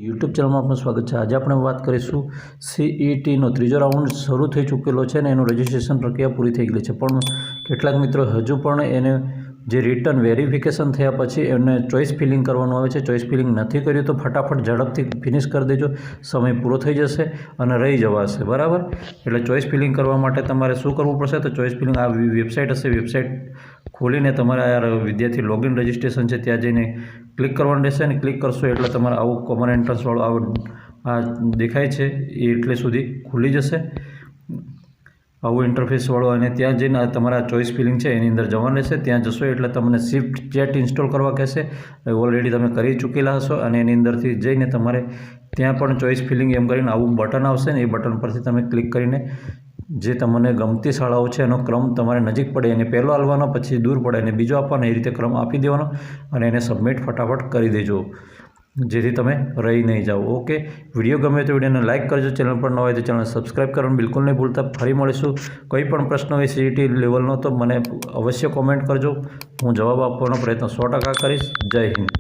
YouTube ચેનલમાં આપનું સ્વાગત છે। આજે આપણે વાત કરીશું સીઈટીનો ત્રીજો રાઉન્ડ શરૂ થઈ ચૂકેલો છે ને એનું રજિસ્ટ્રેશન પ્રક્રિયા પૂરી થઈ ગઈ છે, પણ કેટલાક મિત્રો હજુ પણ એને જે રિટર્ન વેરિફિકેશન થયા પછી એને ચોઇસ ફિલિંગ કરવાનું આવે છે। ચોઇસ ફિલિંગ નથી કર્યું તો ફટાફટ ઝડપથી ફિનિશ કરી દેજો, સમય પૂરો થઈ જશે અને રહી જવાશે, બરાબર। એટલે ચોઇસ ફિલિંગ કરવા માટે તમારે શું કરવું પડશે? તો ચોઇસ ફિલિંગ આ વેબસાઇટ હશે, વેબસાઇટ ખોલીને તમારે આ વિદ્યાર્થી લોગિન રજિસ્ટ્રેશન છે ત્યાં જઈને ક્લિક કરવાનું રહેશે અને ક્લિક કરશો એટલે તમારે આવું કોમન એન્ટ્રન્સવાળું આવું આ દેખાય છે એ એટલે સુધી ખુલી જશે આવું ઇન્ટરફેસવાળું, અને ત્યાં જઈને તમારા ચોઇસ ફિલિંગ છે એની અંદર જવાનું રહેશે। ત્યાં જશો એટલે તમને સ્વિફ્ટ ચેટ ઇન્સ્ટોલ કરવા કહેશે, ઓલરેડી તમે કરી ચૂકેલા હશો, અને એની અંદરથી જઈને તમારે ત્યાં પણ ચોઇસ ફિલિંગ એમ કરીને આવું બટન આવશે ને એ બટન પરથી તમે ક્લિક કરીને જે તમને ગમતી શાળાઓ છે એનો ક્રમ તમારે નજીક પડે એને પહેલો આપવાનો, પછી દૂર પડે એને બીજો આપવાનો, એ રીતે ક્રમ આપી દેવાનો અને એને સબમિટ ફટાફટ કરી દેજો જેથી તમે રહી નહીં જાઓ। ઓકે, વિડીયો ગમે તો વિડીયોને લાઇક કરજો, ચેનલ પર ન હોય તો ચેનલ સબસ્ક્રાઈબ કરવાનું બિલકુલ નહીં ભૂલતા। ફરી મળીશું, કોઈ પણ પ્રશ્ન હોય સીઈટી લેવલનો તો મને અવશ્ય કોમેન્ટ કરજો, હું જવાબ આપવાનો પ્રયત્ન 100% કરીશ। જય હિન્દ।